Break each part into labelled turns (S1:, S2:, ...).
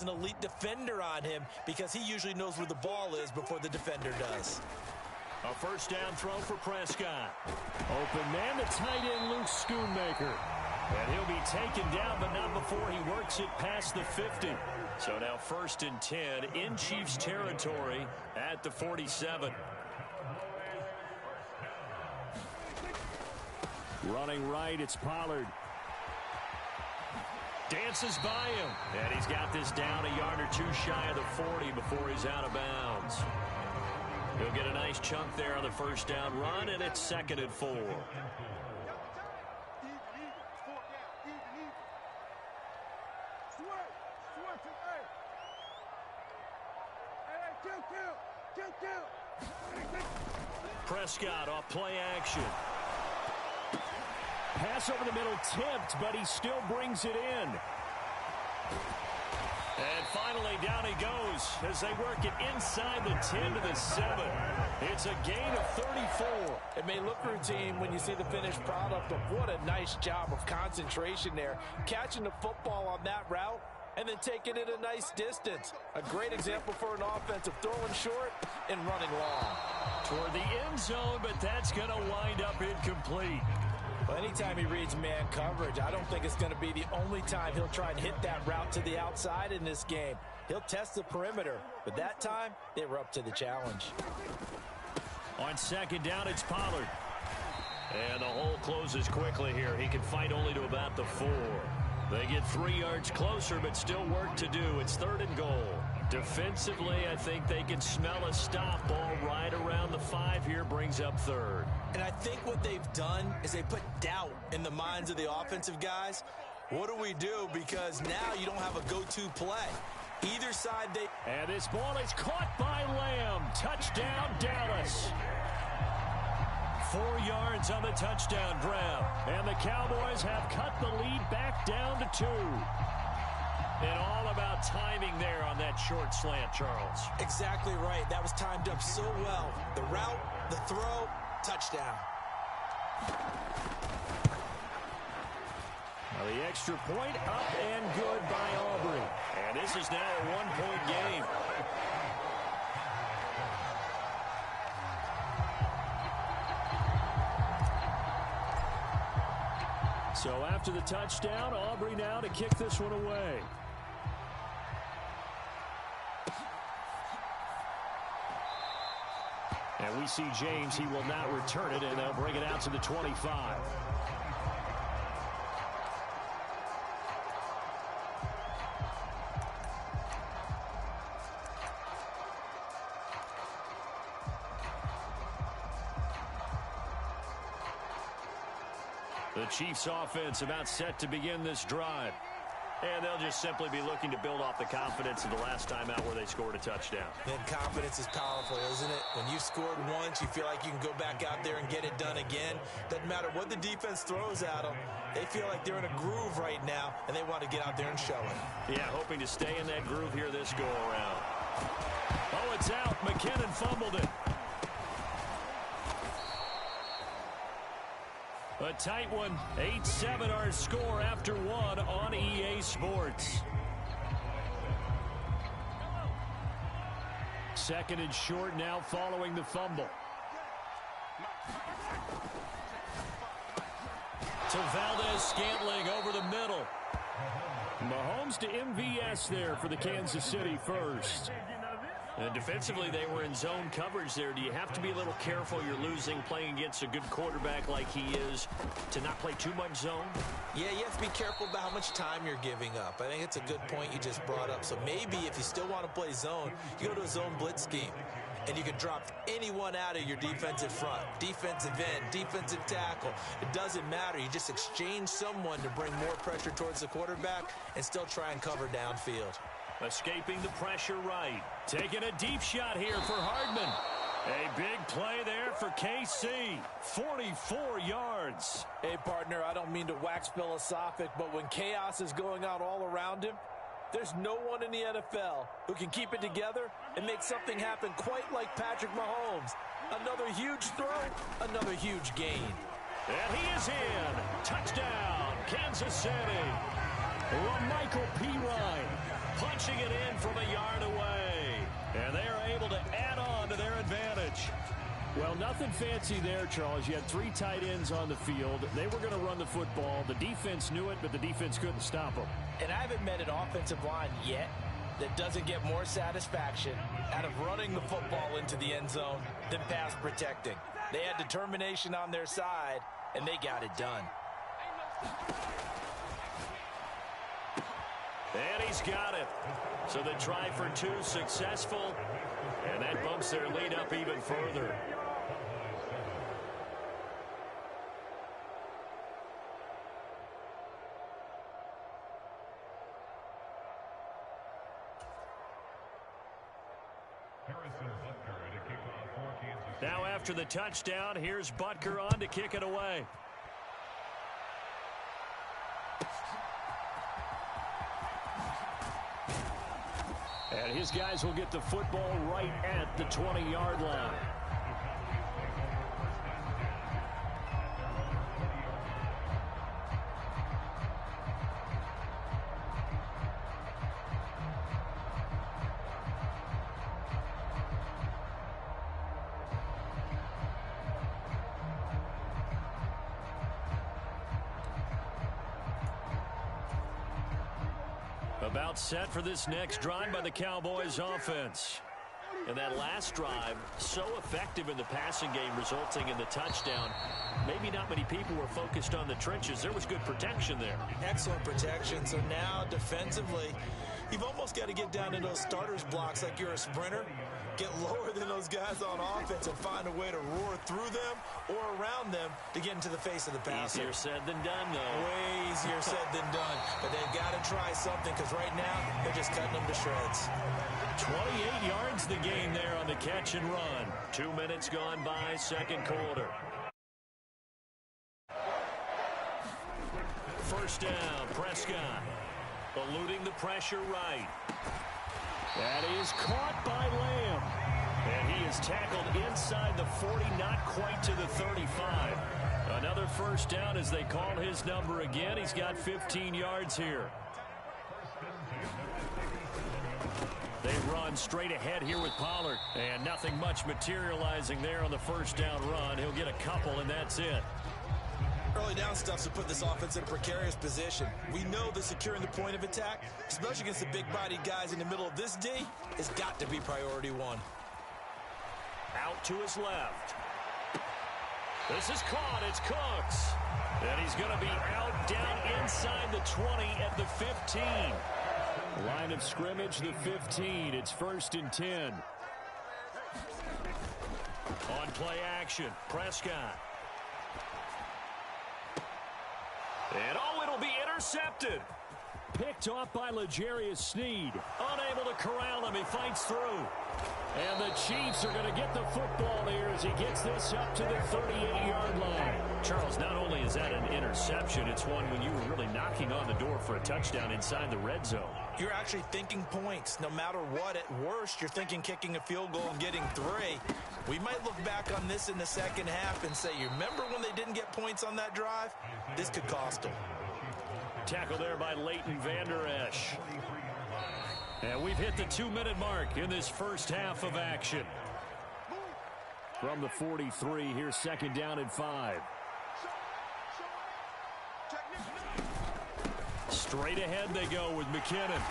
S1: an elite defender on him because he usually knows where the ball is before the defender does.
S2: A first down throw for Prescott. Open man, the tight end, Luke Schoonmaker. And he'll be taken down, but not before he works it past the 50. So now 1st and 10 in Chiefs territory at the 47. Running right, it's Pollard. Dances by him. And he's got this down a yard or two shy of the 40 before he's out of bounds. He'll get a nice chunk there on the first down run, and it's 2nd and 4. Prescott off play action. Pass over the middle tipped, but he still brings it in. And finally, down he goes as they work it inside the 10 to the 7. It's a gain of 34.
S1: It may look routine when you see the finished product, but what a nice job of concentration there. Catching the football on that route and then taking it a nice distance. A great example for an offensive throwing short and running long.
S2: Toward the end zone, but that's going to wind up incomplete.
S1: Well, anytime he reads man coverage, I don't think it's going to be the only time he'll try and hit that route to the outside in this game. He'll test the perimeter, but that time, they were up to the challenge.
S2: On 2nd down, it's Pollard. And the hole closes quickly here. He can fight only to about the 4. They get 3 yards closer, but still work to do. It's 3rd and goal. Defensively, I think they can smell a stop. Ball right around the 5 here, brings up 3rd.
S1: And I think what they've done is they put doubt in the minds of the offensive guys. What do we do? Because now you don't have a go-to play. Either side they...
S2: And this ball is caught by Lamb. Touchdown, Dallas. 4 yards on the touchdown grab. And the Cowboys have cut the lead back down to 2. And all about timing there on that short slant, Charles.
S1: Exactly right. That was timed up so well. The route, the throw, touchdown.
S2: Now the extra point up and good by Aubrey. And this is now a 1-point game. So after the touchdown, Aubrey now to kick this one away. And we see James, he will not return it, and they'll bring it out to the 25. The Chiefs offense about set to begin this drive. And they'll just simply be looking to build off the confidence of the last time out where they scored a touchdown.
S1: Then confidence is powerful, isn't it? When you've scored once, you feel like you can go back out there and get it done again. Doesn't matter what the defense throws at them. They feel like they're in a groove right now, and they want to get out there and show it.
S2: Yeah, hoping to stay in that groove here this go-around. Oh, it's out. McKinnon fumbled it. A tight one. 8-7 our score after 1 on EA Sports. 2nd and short now following the fumble. To Valdez-Scantling over the middle. Mahomes to MVS there for the Kansas City first. And defensively, they were in zone coverage there. Do you have to be a little careful? You're losing playing against a good quarterback like he is to not play too much zone?
S1: Yeah, you have to be careful about how much time you're giving up. I think it's a good point you just brought up. So maybe if you still want to play zone, you go to a zone blitz scheme. And you can drop anyone out of your defensive front. Defensive end, defensive tackle. It doesn't matter. You just exchange someone to bring more pressure towards the quarterback and still try and cover downfield.
S2: Escaping the pressure right. Taking a deep shot here for Hardman. A big play there for KC. 44 yards.
S1: Hey, partner, I don't mean to wax philosophic, but when chaos is going on all around him, there's no one in the NFL who can keep it together and make something happen quite like Patrick Mahomes. Another huge throw, another huge gain.
S2: And he is in. Touchdown, Kansas City. LaMichael Pirine. punching it in from a yard away. And they are able to add on to their advantage.
S3: Well, nothing fancy there, Charles. You had 3 tight ends on the field. They were going to run the football. The defense knew it, but the defense couldn't stop them.
S1: And I haven't met an offensive line yet that doesn't get more satisfaction out of running the football into the end zone than pass protecting. They had determination on their side, and they got it done.
S2: And he's got it. So the try for 2 successful, and that bumps their lead up even further. Now after the touchdown, here's Butker on to kick it away.
S3: And his guys will get the football right at the 20-yard line.
S2: About set for this next drive by the Cowboys offense. And that last drive, so effective in the passing game, resulting in the touchdown. Maybe not many people were focused on the trenches. There was good protection there.
S1: Excellent protection. So now defensively, you've almost got to get down in those starters blocks like you're a sprinter. Get lower than those guys on offense and find a way to roar through them or around them to get into the face of the passer.
S2: Easier said than done, though.
S1: Way easier said than done. But they've got to try something because right now they're just cutting them to shreds.
S2: 28 yards the gain there on the catch and run. 2 minutes gone by, second quarter. First down, Prescott. Eluding the pressure right.
S3: That is caught by Lamb.
S2: And he is tackled inside the 40, not quite to the 35. Another first down as they call his number again. He's got 15 yards here. They run straight ahead here with Pollard. And nothing much materializing there on the first down run. He'll get a couple, and that's it.
S1: Early down stuff to put this offense in a precarious position. We know that securing the point of attack, especially against the big-bodied guys in the middle of this D, has got to be priority one.
S2: Out to his left. This is caught. It's Cooks. And he's going to be out down inside the 20 at the 15.
S3: Line of scrimmage, the 15. It's 1st and 10.
S2: On play action, Prescott. And it'll be intercepted.
S3: Picked off by L'Jarius Sneed.
S2: Unable to corral him. He fights through.
S3: And the Chiefs are going to get the football here as he gets this up to the 38-yard line.
S2: Charles, not only is that an interception, it's one when you were really knocking on the door for a touchdown inside the red zone.
S1: You're actually thinking points. No matter what, at worst, you're thinking kicking a field goal and getting 3. We might look back on this in the second half and say, you remember when they didn't get points on that drive? This could cost them.
S2: Tackle there by Leighton Vander Esch. And we've hit the 2-minute mark in this first half of action.
S3: From the 43, here's 2nd down and 5.
S2: Straight ahead they go with McKinnon.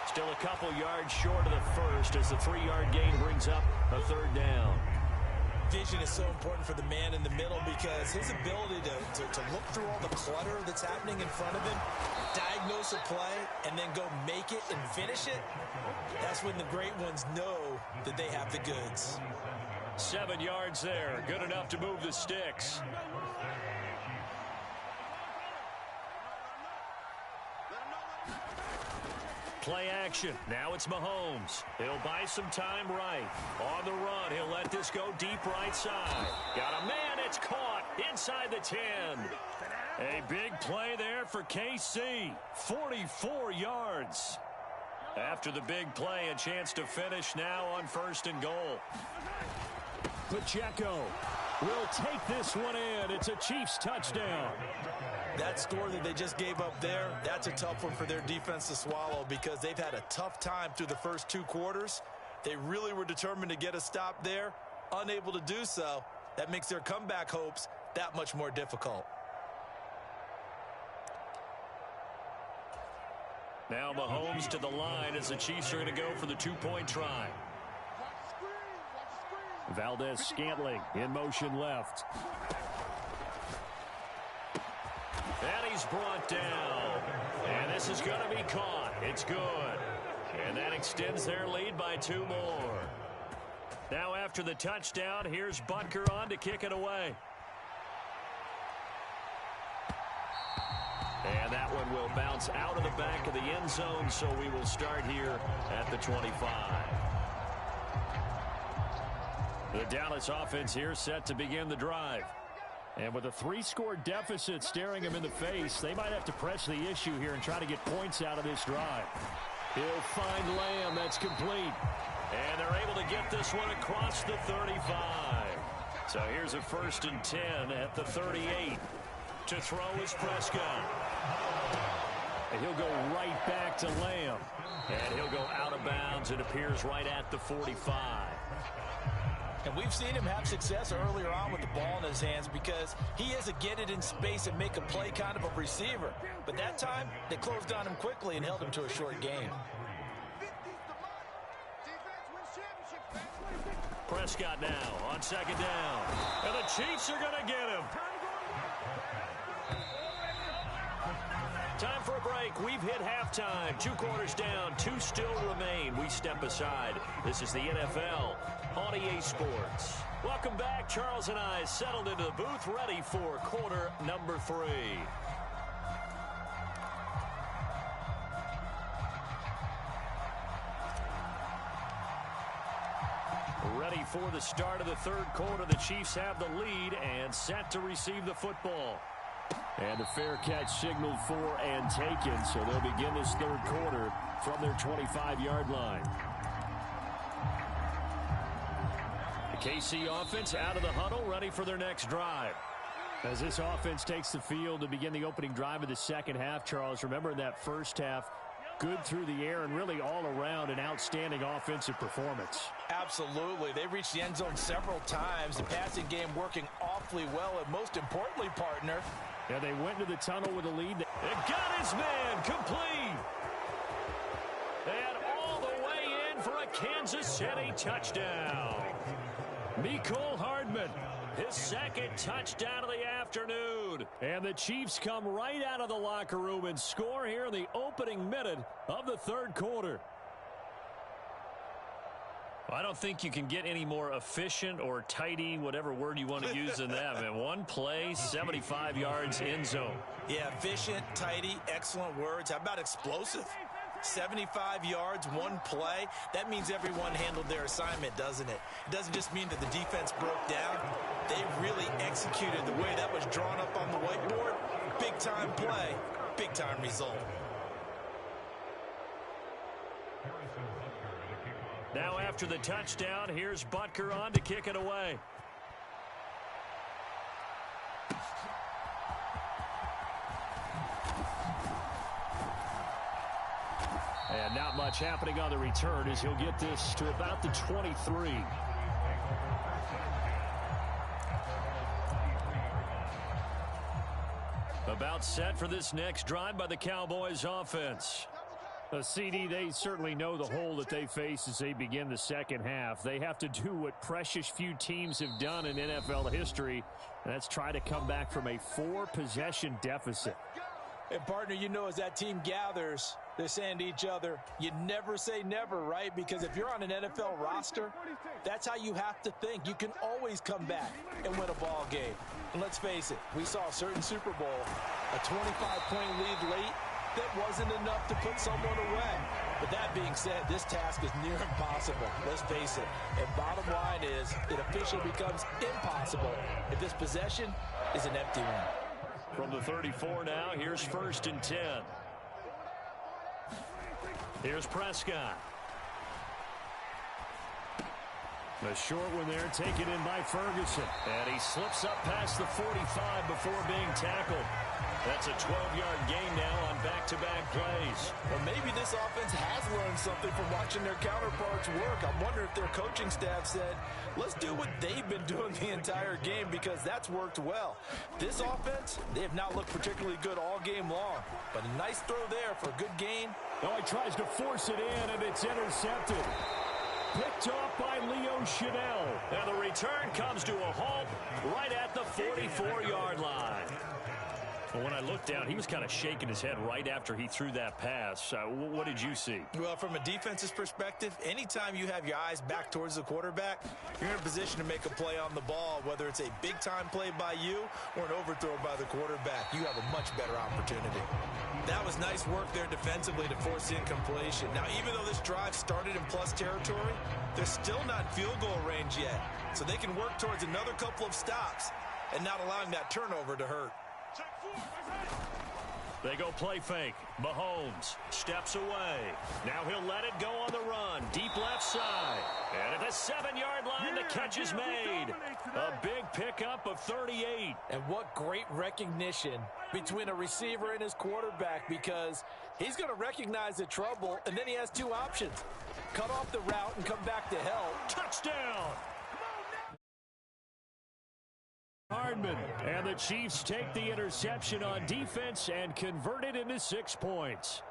S2: Still a couple yards short of the first as the 3-yard gain brings up a 3rd down.
S1: Vision is so important for the man in the middle because his ability to look through all the clutter that's happening in front of him, diagnose a play, and then go make it and finish it, that's when the great ones know that they have the goods.
S2: 7 yards there, good enough to move the sticks. Play action. Now it's Mahomes. He'll buy some time right. On the run, he'll let this go deep right side. Got a man, it's caught inside the 10. A big play there for KC. 44 yards. After the big play, a chance to finish now on 1st and goal.
S3: Pacheco will take this one in. It's a Chiefs touchdown.
S1: That score that they just gave up there, that's a tough one for their defense to swallow because they've had a tough time through the first 2 quarters. They really were determined to get a stop there, unable to do so. That makes their comeback hopes that much more difficult.
S2: Now Mahomes to the line as the Chiefs are going to go for the 2-point try.
S3: Valdez-Scantling in motion left.
S2: And he's brought down. And this is going to be caught. It's good. And that extends their lead by 2 more. Now after the touchdown, here's Butker on to kick it away. And that one will bounce out of the back of the end zone, so we will start here at the 25. The Dallas offense here set to begin the drive. And with a 3-score deficit staring him in the face, they might have to press the issue here and try to get points out of this drive. He'll find Lamb. That's complete. And they're able to get this one across the 35. So here's a 1st and 10 at the 38. To throw is Prescott. And he'll go right back to Lamb. And he'll go out of bounds. It appears right at the 45.
S1: And we've seen him have success earlier on with the ball in his hands because he is a get it in space and make a play kind of a receiver. But that time, they closed on him quickly and held him to a short gain.
S2: Prescott now on 2nd down. And the Chiefs are going to get him. Time for a break. We've hit halftime. 2 quarters down. 2 still remain. We step aside. This is the NFL on EA Sports. Welcome back. Charles and I settled into the booth, ready for quarter number 3. Ready for the start of the 3rd quarter. The Chiefs have the lead and set to receive the football.
S3: And the fair catch signaled for and taken, so they'll begin this 3rd quarter from their 25-yard line. The KC offense out of the huddle, ready for their next drive. As this offense takes the field to begin the opening drive of the 2nd half, Charles, remember in that 1st half, good through the air and really all around an outstanding offensive performance.
S1: Absolutely. They reached the end zone several times. The passing game working awfully well, and most importantly, partner,
S3: yeah, they went to the tunnel with a lead.
S2: It got his man complete. And all the way in for a Kansas City touchdown. Mecole Hardman, his 2nd touchdown of the afternoon.
S3: And the Chiefs come right out of the locker room and score here in the opening minute of the 3rd quarter.
S2: I don't think you can get any more efficient or tidy, whatever word you want to use in that. Man, 1 play, 75 yards, end zone.
S1: Yeah, efficient, tidy, excellent words. How about explosive? 75 yards, 1 play. That means everyone handled their assignment, doesn't it? It doesn't just mean that the defense broke down. They really executed the way that was drawn up on the whiteboard. Big-time play, big-time result.
S2: Now after the touchdown, here's Butker on to kick it away.
S3: And not much happening on the return as he'll get this to about the 23.
S2: About set for this next drive by the Cowboys offense.
S3: CD, they certainly know the hole that they face as they begin the 2nd half. They have to do what precious few teams have done in NFL history, and that's try to come back from a 4-possession deficit.
S1: And, partner, you know, as that team gathers, they're saying to each other, you never say never, right? Because if you're on an NFL roster, that's how you have to think. You can always come back and win a ball game. And let's face it, we saw a certain Super Bowl, a 25-point lead late, that wasn't enough to put someone away. But that being said, this task is near impossible. Let's face it. And bottom line is, it officially becomes impossible if this possession is an empty one.
S2: From the 34 now, here's 1st and 10. Here's Prescott.
S3: A short one there, taken in by Ferguson.
S2: And he slips up past the 45 before being tackled. That's a 12-yard gain now on back-to-back plays.
S1: Well, maybe this offense has learned something from watching their counterparts work. I wonder if their coaching staff said, let's do what they've been doing the entire game, because that's worked well. This offense, they have not looked particularly good all game long. But a nice throw there for a good gain.
S3: Oh, he tries to force it in, and it's intercepted. Picked off by Leo Chanel.
S2: And the return comes to a halt right at the 44-yard line. Well, when I looked down, he was kind of shaking his head right after he threw that pass. What did you see?
S1: Well, from a defense's perspective, anytime you have your eyes back towards the quarterback, you're in a position to make a play on the ball, whether it's a big-time play by you or an overthrow by the quarterback. You have a much better opportunity. That was nice work there defensively to force incompletion. Now, even though this drive started in plus territory, they're still not in field goal range yet. So they can work towards another couple of stops and not allowing that turnover to hurt.
S2: They go play fake. Mahomes steps away. Now he'll let it go on the run. Deep left side. And at the 7-yard line, the catch is made. A big pickup of 38.
S1: And what great recognition between a receiver and his quarterback, because he's going to recognize the trouble, and then he has two options. Cut off the route and come back to help.
S2: Touchdown!
S3: Hardman, and the Chiefs take the interception on defense and convert it into 6 points.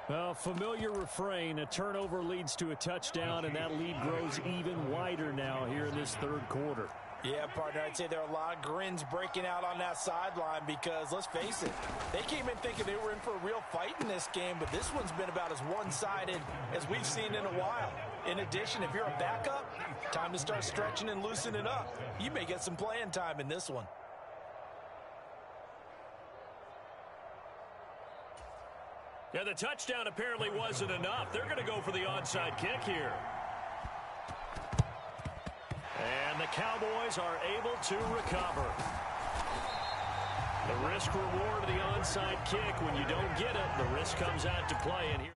S3: A familiar refrain, a turnover leads to a touchdown, and that lead grows even wider now here in this third quarter.
S1: Yeah, partner, I'd say there are a lot of grins breaking out on that sideline because, let's face it, they came in thinking they were in for a real fight in this game, but this one's been about as one-sided as we've seen in a while. In addition, if you're a backup, time to start stretching and loosening up. You may get some playing time in this one.
S2: Yeah, the touchdown apparently wasn't enough. They're going to go for the onside kick here. And the Cowboys are able to recover. The risk reward of the onside kick, when you don't get it, the risk comes out to play. And here